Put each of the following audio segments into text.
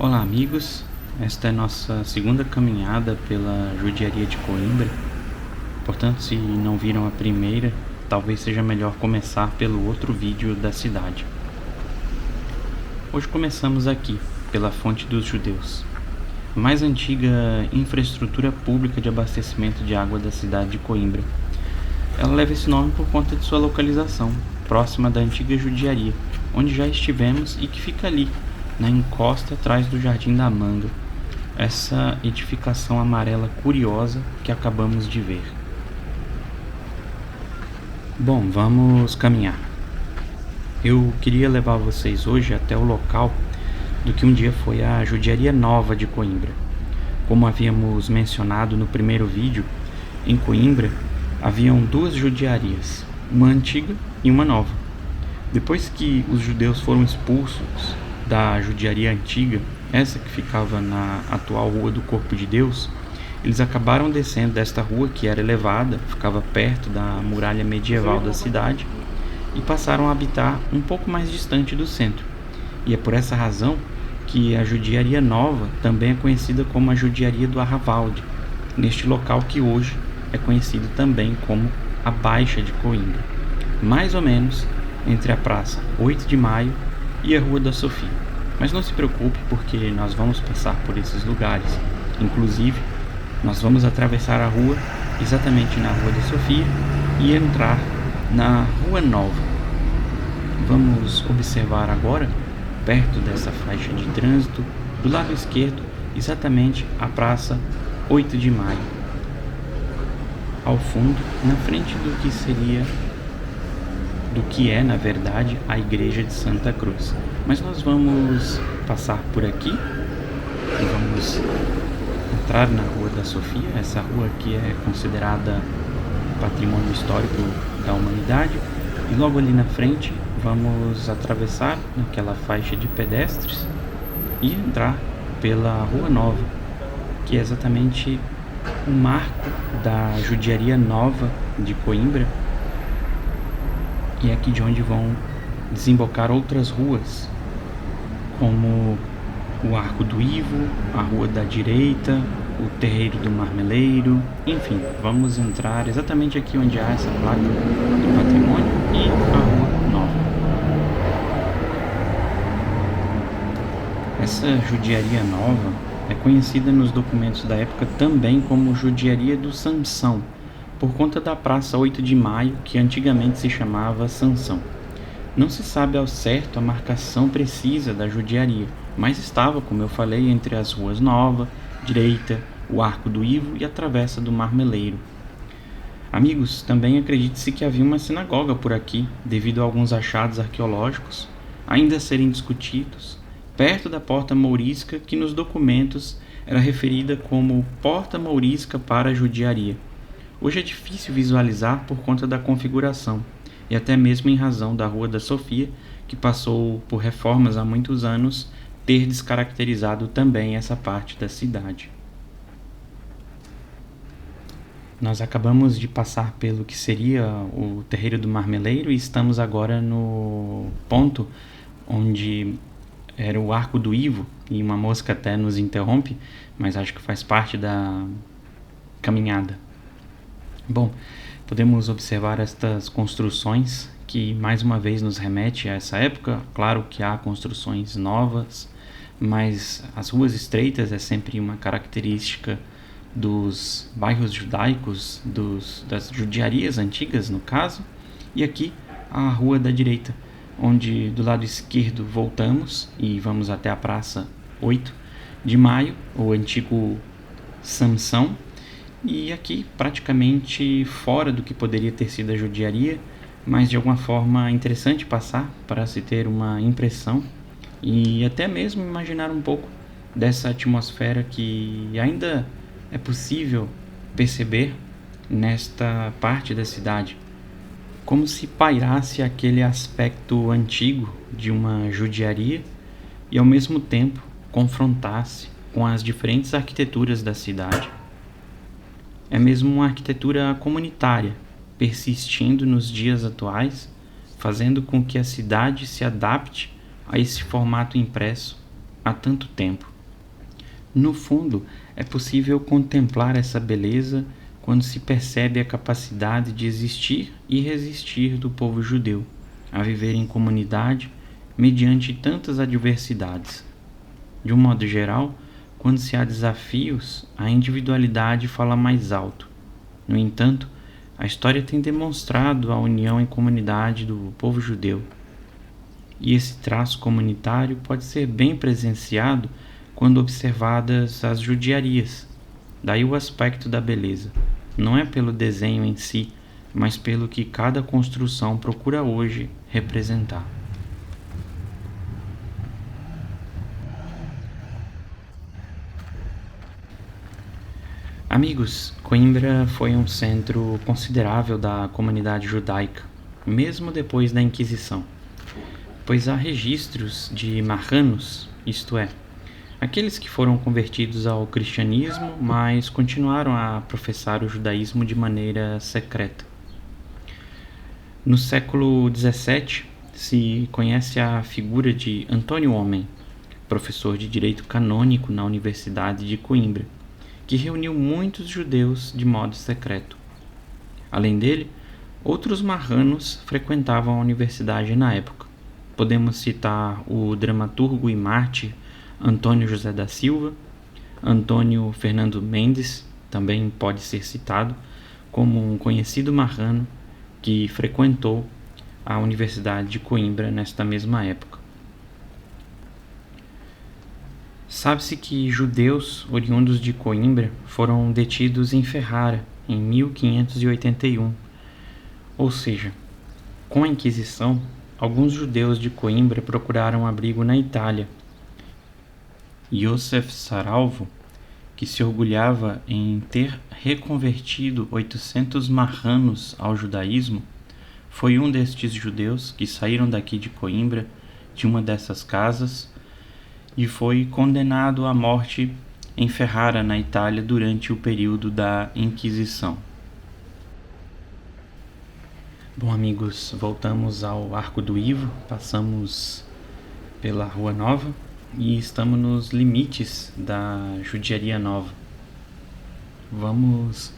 Olá, amigos. Esta é nossa segunda caminhada pela judiaria de Coimbra. Portanto, se não viram a primeira, talvez seja melhor começar pelo outro vídeo da cidade. Hoje começamos aqui, pela Fonte dos Judeus, a mais antiga infraestrutura pública de abastecimento de água da cidade de Coimbra. Ela leva esse nome por conta de sua localização, próxima da antiga judiaria, onde já estivemos e que fica ali, na encosta atrás do Jardim da Manga, essa edificação amarela curiosa que acabamos de ver. Bom, vamos caminhar. Eu queria levar vocês hoje até o local do que um dia foi a Judiaria Nova de Coimbra. Como havíamos mencionado no primeiro vídeo, em Coimbra haviam duas judiarias, uma antiga e uma nova. Depois que os judeus foram expulsos da judiaria antiga, essa que ficava na atual Rua do Corpo de Deus, eles acabaram descendo desta rua que era elevada, ficava perto da muralha medieval da cidade, e passaram a habitar um pouco mais distante do centro. E é por essa razão que a judiaria nova também é conhecida como a judiaria do Arravalde, neste local que hoje é conhecido também como a Baixa de Coimbra, mais ou menos entre a Praça 8 de Maio e a Rua da Sofia. Mas não se preocupe, porque nós vamos passar por esses lugares. Inclusive, nós vamos atravessar a rua exatamente na Rua da Sofia e entrar na Rua Nova. Vamos observar agora, perto dessa faixa de trânsito, do lado esquerdo, exatamente a Praça 8 de Maio. Ao fundo, na frente do que é, na verdade, a Igreja de Santa Cruz. Mas nós vamos passar por aqui e vamos entrar na Rua da Sofia. Essa rua aqui é considerada patrimônio histórico da humanidade. E logo ali na frente vamos atravessar aquela faixa de pedestres e entrar pela Rua Nova, que é exatamente o marco da Judiaria Nova de Coimbra. E é aqui de onde vão desembocar outras ruas, como o Arco do Ivo, a Rua da Direita, o Terreiro do Marmeleiro, enfim, vamos entrar exatamente aqui onde há essa placa do patrimônio e a Rua Nova. Essa Judiaria Nova é conhecida nos documentos da época também como Judiaria do Sansão, por conta da Praça 8 de Maio, que antigamente se chamava Sansão. Não se sabe ao certo a marcação precisa da judiaria, mas estava, como eu falei, entre as ruas Nova, Direita, o Arco do Ivo e a Travessa do Marmeleiro. Amigos, também acredite-se que havia uma sinagoga por aqui, devido a alguns achados arqueológicos, ainda a serem discutidos, perto da Porta Mourisca, que nos documentos era referida como Porta Mourisca para a Judiaria. Hoje é difícil visualizar por conta da configuração, e até mesmo em razão da Rua da Sofia, que passou por reformas há muitos anos, ter descaracterizado também essa parte da cidade. Nós acabamos de passar pelo que seria o Terreiro do Marmeleiro e estamos agora no ponto onde era o Arco do Ivo, e uma mosca até nos interrompe, mas acho que faz parte da caminhada. Bom, podemos observar estas construções que mais uma vez nos remete a essa época. Claro que há construções novas, mas as ruas estreitas é sempre uma característica dos bairros judaicos, das judiarias antigas no caso. E aqui a Rua da Direita, onde do lado esquerdo voltamos e vamos até a Praça 8 de Maio, o antigo Sansão. E aqui praticamente fora do que poderia ter sido a judiaria, mas de alguma forma interessante passar para se ter uma impressão e até mesmo imaginar um pouco dessa atmosfera que ainda é possível perceber nesta parte da cidade, como se pairasse aquele aspecto antigo de uma judiaria e ao mesmo tempo confrontasse com as diferentes arquiteturas da cidade. É mesmo uma arquitetura comunitária, persistindo nos dias atuais, fazendo com que a cidade se adapte a esse formato impresso há tanto tempo. No fundo, é possível contemplar essa beleza quando se percebe a capacidade de existir e resistir do povo judeu, a viver em comunidade mediante tantas adversidades. De um modo geral, quando se há desafios, a individualidade fala mais alto. No entanto, a história tem demonstrado a união em comunidade do povo judeu. E esse traço comunitário pode ser bem presenciado quando observadas as judiarias. Daí o aspecto da beleza. Não é pelo desenho em si, mas pelo que cada construção procura hoje representar. Amigos, Coimbra foi um centro considerável da comunidade judaica, mesmo depois da Inquisição, pois há registros de marranos, isto é, aqueles que foram convertidos ao cristianismo, mas continuaram a professar o judaísmo de maneira secreta. No século XVII, se conhece a figura de Antônio Homem, professor de direito canônico na Universidade de Coimbra, que reuniu muitos judeus de modo secreto. Além dele, outros marranos frequentavam a universidade na época. Podemos citar o dramaturgo e mártir Antônio José da Silva, Antônio Fernando Mendes, também pode ser citado como um conhecido marrano que frequentou a Universidade de Coimbra nesta mesma época. Sabe-se que judeus oriundos de Coimbra foram detidos em Ferrara em 1581, ou seja, com a Inquisição, alguns judeus de Coimbra procuraram abrigo na Itália. Josef Saralvo, que se orgulhava em ter reconvertido 800 marranos ao judaísmo, foi um destes judeus que saíram daqui de Coimbra, de uma dessas casas, e foi condenado à morte em Ferrara, na Itália, durante o período da Inquisição. Bom, amigos, voltamos ao Arco do Ivo, passamos pela Rua Nova e estamos nos limites da Judiaria Nova. Vamos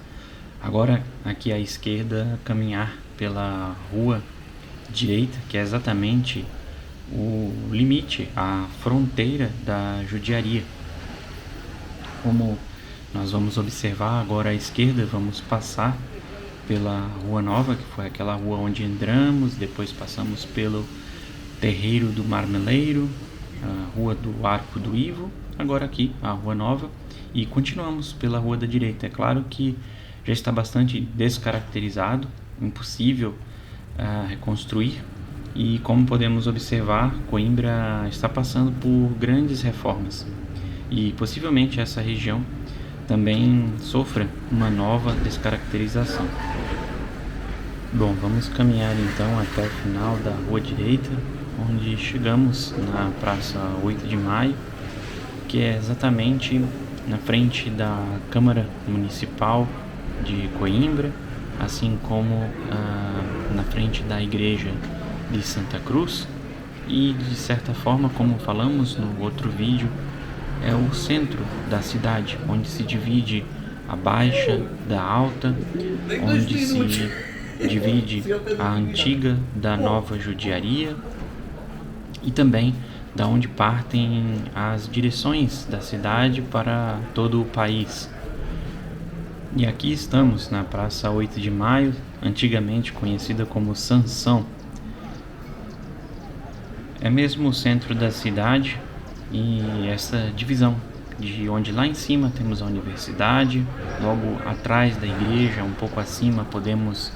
agora, aqui à esquerda, caminhar pela Rua Direita, que é exatamente o limite, a fronteira da judiaria. Como nós vamos observar agora à esquerda, vamos passar pela Rua Nova, que foi aquela rua onde entramos, depois passamos pelo Terreiro do Marmeleiro, a Rua do Arco do Ivo, agora aqui a Rua Nova, e continuamos pela Rua da Direita. É claro que já está bastante descaracterizado, impossível reconstruir, e como podemos observar, Coimbra está passando por grandes reformas e possivelmente essa região também sofra uma nova descaracterização. Bom, vamos caminhar então até o final da Rua Direita, onde chegamos na Praça 8 de Maio, que é exatamente na frente da Câmara Municipal de Coimbra, assim como na frente da Igreja de Santa Cruz, e de certa forma, como falamos no outro vídeo, é o centro da cidade, onde se divide a Baixa da Alta, onde se divide a antiga da nova judiaria e também da onde partem as direções da cidade para todo o país. E aqui estamos na Praça 8 de Maio, antigamente conhecida como Sansão. É mesmo o centro da cidade e essa divisão de onde lá em cima temos a universidade, logo atrás da igreja, um pouco acima, podemos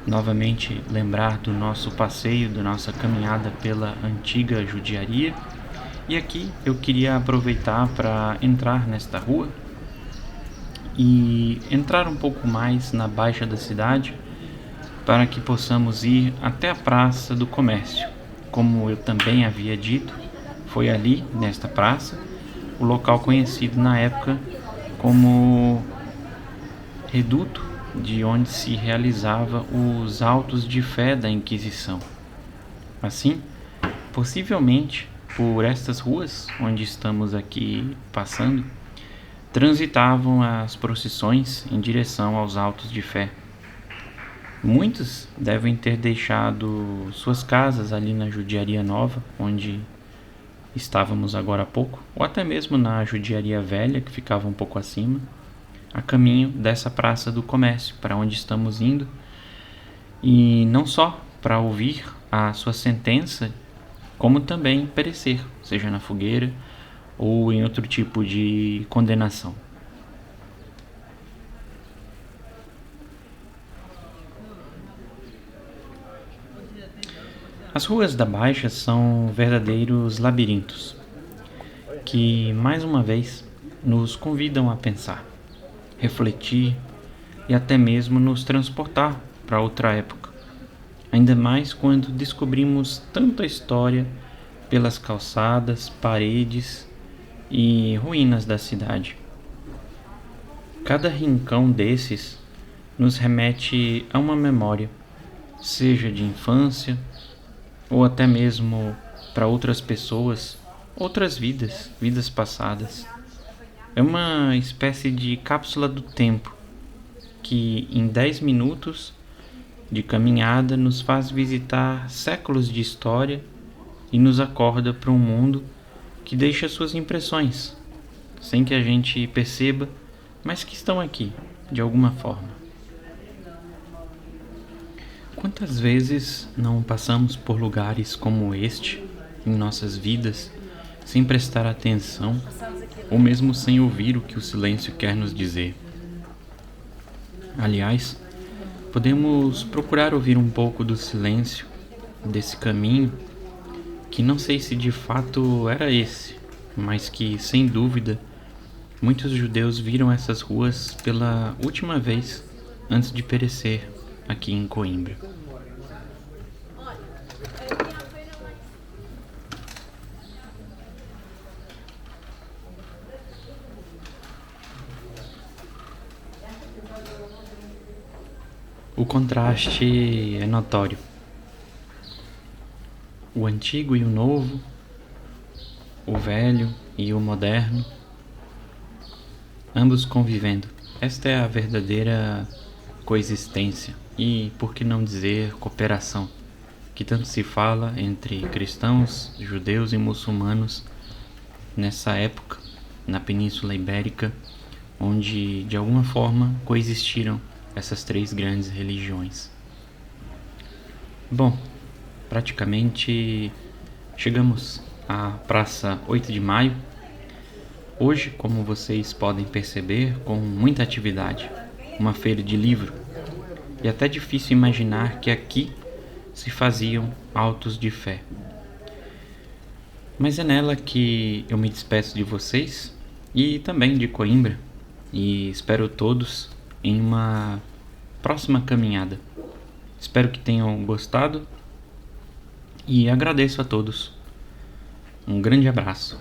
novamente lembrar do nosso passeio, da nossa caminhada pela antiga judiaria. E aqui eu queria aproveitar para entrar nesta rua e entrar um pouco mais na baixa da cidade para que possamos ir até a Praça do Comércio. Como eu também havia dito, foi ali, nesta praça, o local conhecido na época como reduto de onde se realizava os autos de fé da Inquisição. Assim, possivelmente, por estas ruas onde estamos aqui passando, transitavam as procissões em direção aos Altos de Fé. Muitos devem ter deixado suas casas ali na Judiaria Nova, onde estávamos agora há pouco, ou até mesmo na Judiaria Velha, que ficava um pouco acima, a caminho dessa Praça do Comércio, para onde estamos indo, e não só para ouvir a sua sentença, como também perecer, seja na fogueira ou em outro tipo de condenação. As ruas da Baixa são verdadeiros labirintos, que, mais uma vez, nos convidam a pensar, refletir e até mesmo nos transportar para outra época, ainda mais quando descobrimos tanta história pelas calçadas, paredes e ruínas da cidade. Cada rincão desses nos remete a uma memória, seja de infância ou até mesmo para outras pessoas, outras vidas passadas. É uma espécie de cápsula do tempo que em 10 minutos de caminhada nos faz visitar séculos de história e nos acorda para um mundo que deixa suas impressões, sem que a gente perceba, mas que estão aqui, de alguma forma. Quantas vezes não passamos por lugares como este em nossas vidas, sem prestar atenção, ou mesmo sem ouvir o que o silêncio quer nos dizer? Aliás, podemos procurar ouvir um pouco do silêncio desse caminho, que não sei se de fato era esse, mas que, sem dúvida, muitos judeus viram essas ruas pela última vez antes de perecer aqui em Coimbra. O contraste é notório. O antigo e o novo, o velho e o moderno, ambos convivendo. Esta é a verdadeira coexistência e, por que não dizer, cooperação, que tanto se fala entre cristãos, judeus e muçulmanos nessa época, na Península Ibérica, onde de alguma forma coexistiram essas três grandes religiões. Bom, praticamente chegamos à Praça 8 de Maio. Hoje, como vocês podem perceber, com muita atividade, uma feira de livro, e até difícil imaginar que aqui se faziam autos de fé. Mas é nela que eu me despeço de vocês e também de Coimbra, e espero todos em uma próxima caminhada. Espero que tenham gostado e agradeço a todos. Um grande abraço.